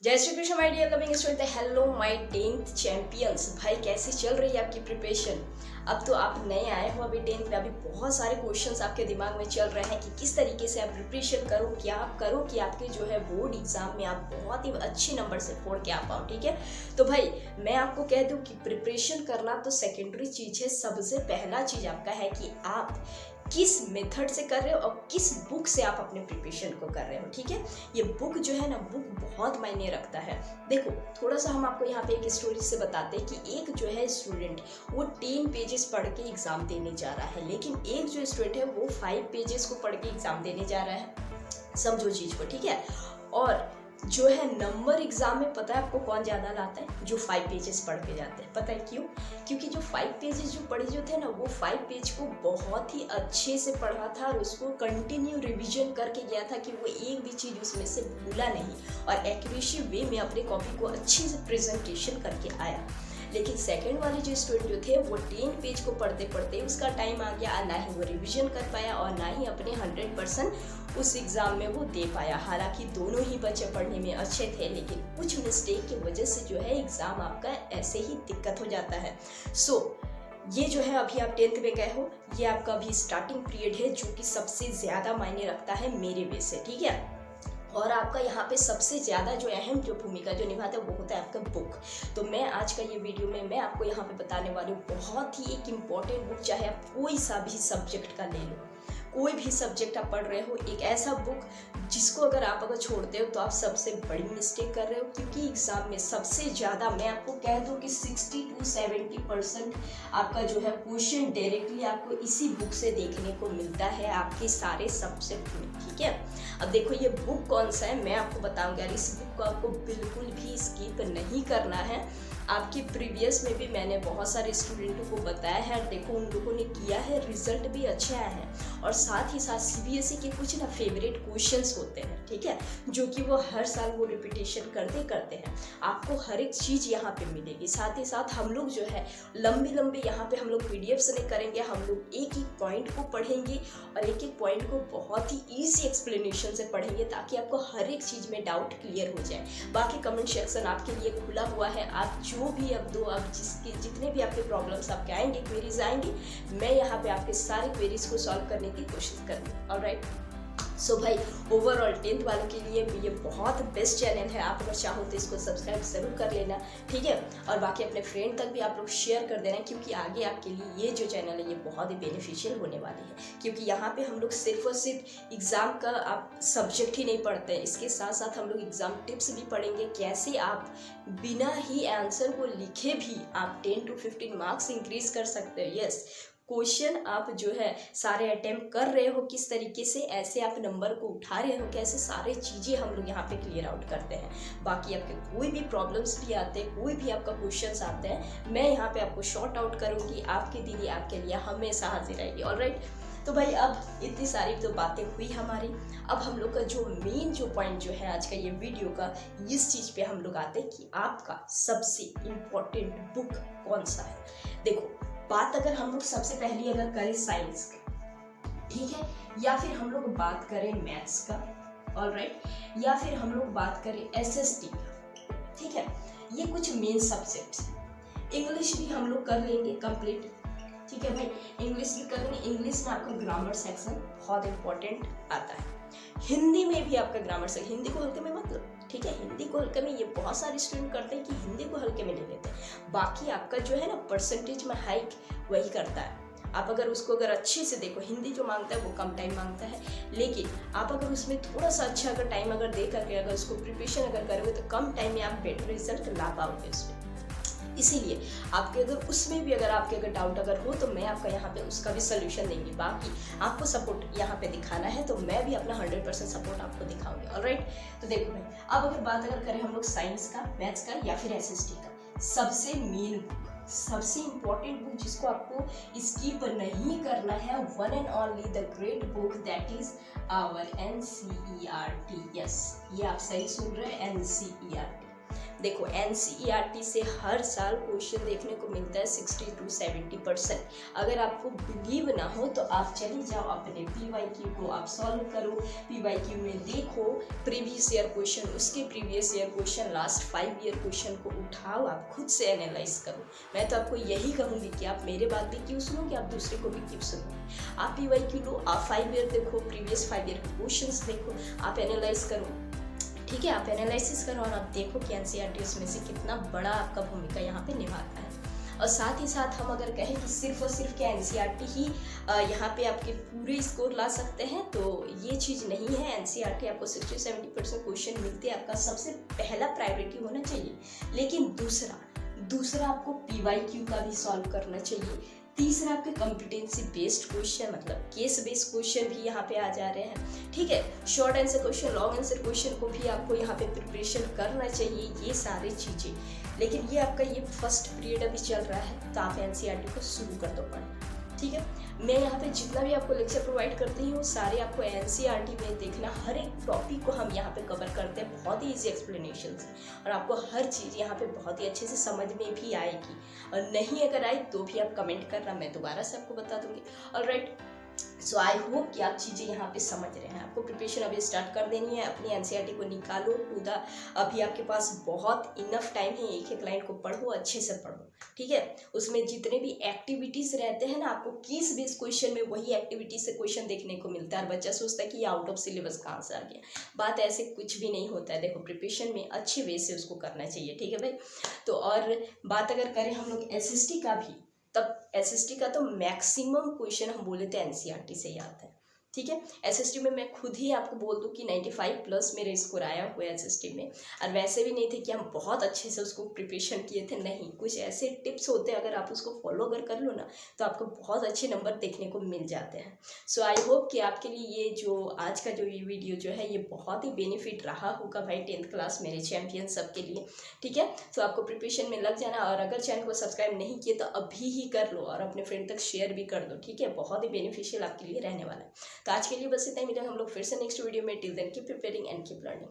जय Shri Krishna my dear loving student. Hello my 10th champions. भाई कैसी चल रही है आपकी प्रिपरेशन? अब तो आप नए आए हो अभी 10th में, अभी बहुत सारे क्वेश्चंस आपके दिमाग में चल रहे हैं कि किस तरीके से आप प्रिपरेशन करो, क्या आप करो कि आपके जो है बोर्ड एग्जाम में आप बहुत ही अच्छे नंबर से फोड़ के आ पाओ। ठीक है, तो भाई मैं आपको कह दूं कि प्रिपरेशन करना तो सेकेंडरी चीज़ है। सबसे पहला चीज़ आपका है कि आप किस मेथड से कर रहे हो और किस बुक से आप अपने प्रिपरेशन को कर रहे हो। ठीक है, ये बुक जो है ना, बुक बहुत मायने रखता है। देखो थोड़ा सा हम आपको यहाँ पे एक स्टोरी से बताते हैं कि एक जो है स्टूडेंट वो 10 पेजेस पढ़ के एग्जाम देने जा रहा है, लेकिन एक जो स्टूडेंट है वो 5 पेजेस को पढ़ के एग्जाम देने जा रहा है। समझो चीज को, ठीक है। और जो है नंबर एग्जाम में पता है आपको कौन ज़्यादा लाता है? जो 5 पेजेस पढ़ के जाते हैं। पता है क्यों? क्योंकि जो 5 पेजेस जो पढ़े जो थे ना, वो 5 पेज को बहुत ही अच्छे से पढ़ा था और उसको कंटिन्यू रिवीजन करके गया था कि वो एक भी चीज़ उसमें से भूला नहीं और एक्यूरेसी वे में अपने कॉपी को अच्छे से प्रेजेंटेशन करके आया। लेकिन सेकंड वाले जो स्टूडेंट जो थे वो 10 पेज को पढ़ते पढ़ते उसका टाइम आ गया, ना ही वो रिवीजन कर पाया और ना ही अपने 100% उस एग्ज़ाम में वो दे पाया। हालांकि दोनों ही बच्चे पढ़ने में अच्छे थे, लेकिन कुछ मिस्टेक की वजह से जो है एग्ज़ाम आपका ऐसे ही दिक्कत हो जाता है। ये जो है अभी आप 10th में गए हो, ये आपका अभी स्टार्टिंग पीरियड है जो कि सबसे ज़्यादा मायने रखता है मेरे वे से। ठीक है, और आपका यहाँ पे सबसे ज़्यादा जो अहम जो भूमिका जो निभाता है वो होता है आपका बुक। तो मैं आज का ये वीडियो में मैं आपको यहाँ पे बताने वाली हूँ बहुत ही एक इम्पॉर्टेंट बुक, चाहे आप कोई सा भी सब्जेक्ट का ले लो, कोई भी सब्जेक्ट आप पढ़ रहे हो, एक ऐसा बुक जिसको अगर छोड़ते हो तो आप सबसे बड़ी मिस्टेक कर रहे हो। क्योंकि एग्ज़ाम में सबसे ज़्यादा मैं आपको कह दूँ कि 60 to 70% आपका जो है क्वेश्चन डायरेक्टली आपको इसी बुक से देखने को मिलता है आपके सारे सब्जेक्ट में। ठीक है, अब देखो ये बुक कौन सा है मैं आपको बताऊंगा। इस बुक को आपको बिल्कुल भी स्किप नहीं करना है। आपके प्रीवियस में भी मैंने बहुत सारे स्टूडेंटों को बताया है और देखो उन लोगों ने किया है, रिजल्ट भी अच्छे आए हैं। और साथ ही साथ सीबीएसई के कुछ ना फेवरेट क्वेश्चंस होते हैं, ठीक है, जो कि वो हर साल वो रिपीटेशन करते हैं। आपको हर एक चीज़ यहाँ पे मिलेगी। साथ ही साथ हम लोग जो है लंबे यहाँ पे हम लोग पीडीएफ नहीं करेंगे, हम लोग एक एक पॉइंट को पढ़ेंगे और एक एक पॉइंट को बहुत ही ईजी एक्सप्लेनेशन से पढ़ेंगे ताकि आपको हर एक चीज़ में डाउट क्लियर हो जाए। बाकी कमेंट सेक्शन आपके लिए खुला हुआ है, आप जो भी अब जितने भी आपके प्रॉब्लम्स आपके आएंगे, क्वेरीज आएंगे, मैं यहाँ पे आपके सारे क्वेरीज को सॉल्व करने की कोशिश करूँगी। ऑलराइट, सो भाई ओवरऑल 10th वालों के लिए ये बहुत बेस्ट चैनल है। आप अगर चाहो तो इसको सब्सक्राइब जरूर कर लेना, ठीक है, और बाकी अपने फ्रेंड तक भी आप लोग शेयर कर देना, क्योंकि आगे आपके लिए ये जो चैनल है ये बहुत ही बेनिफिशियल होने वाली है। क्योंकि यहाँ पे हम लोग सिर्फ और सिर्फ एग्ज़ाम का आप सब्जेक्ट ही नहीं पढ़ते हैं, इसके साथ साथ हम लोग एग्ज़ाम टिप्स भी पढ़ेंगे, कैसे आप बिना ही आंसर को लिखे भी आप 10 to 15 मार्क्स इंक्रीज कर सकते हो। यस, क्वेश्चन आप जो है सारे अटेम्प्ट कर रहे हो किस तरीके से, ऐसे आप नंबर को उठा रहे हो कैसे, सारे चीज़ें हम लोग यहाँ पे क्लियर आउट करते हैं। बाकी आपके कोई भी प्रॉब्लम्स भी आते हैं, कोई भी आपका क्वेश्चंस आते हैं, मैं यहाँ पे आपको शॉर्ट आउट करूँगी। आपकी दीदी आपके लिए हमेशा हाजिर रहेगी। ऑलराइट, तो भाई अब इतनी सारी तो बातें हुई हमारी, अब हम लोग का जो मेन जो पॉइंट जो है आज का ये वीडियो का, इस चीज़ पे हम लोग आते हैं कि आपका सबसे इम्पोर्टेंट बुक कौन सा है। देखो बात अगर हम लोग सबसे पहली अगर करें साइंस की, ठीक है, या फिर हम लोग बात करें मैथ्स का, ऑलराइट, या फिर हम लोग बात करें एसएसटी का, ठीक है, ये कुछ मेन सब्जेक्ट्स हैं। इंग्लिश भी हम लोग कर लेंगे कंप्लीट, ठीक है भाई, इंग्लिश भी कर लेंगे। इंग्लिश में आपका ग्रामर सेक्शन बहुत इंपॉर्टेंट आता है। हिंदी में भी आपका ग्रामर सेक्शन, हिंदी को हल्के में मतलब, ठीक है, हिंदी को हल्के में ये बहुत सारे स्टूडेंट करते हैं कि हिंदी को हल्के में नहीं लेते। बाकी आपका जो है ना परसेंटेज में हाइक वही करता है। आप अगर उसको अगर अच्छे से देखो, हिंदी जो मांगता है वो कम टाइम मांगता है, लेकिन आप अगर उसमें थोड़ा सा अच्छा अगर टाइम अगर दे करके अगर उसको प्रिपरेशन अगर करोगे तो कम टाइम में आप बेटर रिजल्ट ला पाओगे उसमें। इसीलिए आपके अगर उसमें भी अगर आपके अगर डाउट अगर हो तो मैं आपका यहाँ पे उसका भी सोल्यूशन देंगी। बाकी आपको सपोर्ट यहाँ पे दिखाना है तो मैं भी अपना 100% सपोर्ट आपको दिखाऊंगी। ऑलराइट, तो देखो भाई अब अगर बात अगर करें हम लोग साइंस का, मैथ्स का या फिर एसएसटी का, सबसे मेन बुक, सबसे इम्पोर्टेंट बुक जिसको आपको स्किप नहीं करना है, one and only the great book, that is our NCERT. Yes, ये आप सही सुन रहे हैं, एनसीईआरटी। देखो NCERT से हर साल क्वेश्चन देखने को मिलता है 60 to 70%। अगर आपको बिलीव ना हो तो आप चले जाओ अपने PYQ को आप सॉल्व करो, PYQ में देखो प्रीवियस ईयर क्वेश्चन, उसके previous year question, last 5 year question को उठाओ, आप खुद से एनालाइज करो। मैं तो आपको यही कहूँगी कि आप मेरे बात भी क्यों सुनो, कि आप दूसरे को भी क्यों सुनो। आप PYQ लो, आप 5 ईयर देखो, प्रीवियस 5 ईयर के क्वेश्चंस देखो, आप एनालाइज करो, ठीक है। आप एनालिसिस करो और आप देखो कि NCERT उसमें से कितना बड़ा आपका भूमिका यहाँ पे निभाता है। और साथ ही साथ हम अगर कहें कि सिर्फ और सिर्फ क्या NCERT ही यहाँ पे आपके पूरे स्कोर ला सकते हैं, तो ये चीज़ नहीं है। NCERT आपको 60-70% क्वेश्चन मिलते हैं, आपका सबसे पहला प्रायोरिटी होना चाहिए। लेकिन दूसरा आपको PYQ का भी सॉल्व करना चाहिए। तीसरा आपके कॉम्पिटेंसी बेस्ड क्वेश्चन, मतलब केस बेस्ड क्वेश्चन भी यहाँ पे आ जा रहे हैं, ठीक है। Short answer question, long answer question को भी आपको यहाँ पे प्रिपरेशन करना चाहिए, ये सारी चीज़ें। लेकिन ये आपका ये फर्स्ट पीरियड अभी चल रहा है, तो आप NCERT को शुरू कर दो पढ़ना, ठीक है। मैं यहाँ पे जितना भी आपको लेक्चर प्रोवाइड करती हूँ सारे आपको NCERT में देखना, हर एक टॉपिक को हम यहाँ पे कवर करते हैं, बहुत ही इजी एक्सप्लेनेशन से, और आपको हर चीज़ यहाँ पे बहुत ही अच्छे से समझ में भी आएगी। और नहीं अगर आई तो भी आप कमेंट करना, मैं दोबारा से आपको बता दूँगी। ऑलराइट, सो आई होप कि आप चीज़ें यहाँ पे समझ रहे हैं। आपको प्रिपरेशन अभी स्टार्ट कर देनी है, अपनी NCERT को निकालो टू द, अभी आपके पास बहुत इनफ टाइम है, एक एक लाइन को पढ़ो, अच्छे से पढ़ो, ठीक है। उसमें जितने भी एक्टिविटीज़ रहते हैं ना, आपको केस बेस्ड क्वेश्चन में वही एक्टिविटी से क्वेश्चन देखने को मिलता है। और बच्चा सोचता है कि ये आउट ऑफ सिलेबस कहाँ से आ गया, बात ऐसे कुछ भी नहीं होता है। देखो प्रिपरेशन में अच्छे वे से उसको करना चाहिए, ठीक है भाई। तो और बात अगर करें हम लोग SST का भी, तब SST का तो मैक्सिमम क्वेश्चन हम बोले थे NCERT से ही आता है, ठीक है। SST में मैं खुद ही आपको बोल दूं कि 95+ मेरे स्कोर आया हुआ है SST में। और वैसे भी नहीं थे कि हम बहुत अच्छे से उसको प्रिपरेशन किए थे, नहीं, कुछ ऐसे टिप्स होते हैं, अगर आप उसको फॉलो अगर कर लो ना तो आपको बहुत अच्छे नंबर देखने को मिल जाते हैं। सो आई होप कि आपके लिए ये जो आज का जो ये वीडियो जो है ये बहुत ही बेनिफिट रहा होगा भाई, 10th क्लास मेरे चैम्पियन सब के लिए, ठीक है। तो आपको प्रिपरेशन में लग जाना, और अगर चैनल को सब्सक्राइब नहीं किए तो अभी ही कर लो, और अपने फ्रेंड तक शेयर भी कर दो, ठीक है। बहुत ही बेनिफिशियल आपके लिए रहने वाला है। तो आज के लिए बस इतना ही, मिलेंगे हम लोग फिर से नेक्स्ट वीडियो में। Till then keep preparing and keep learning.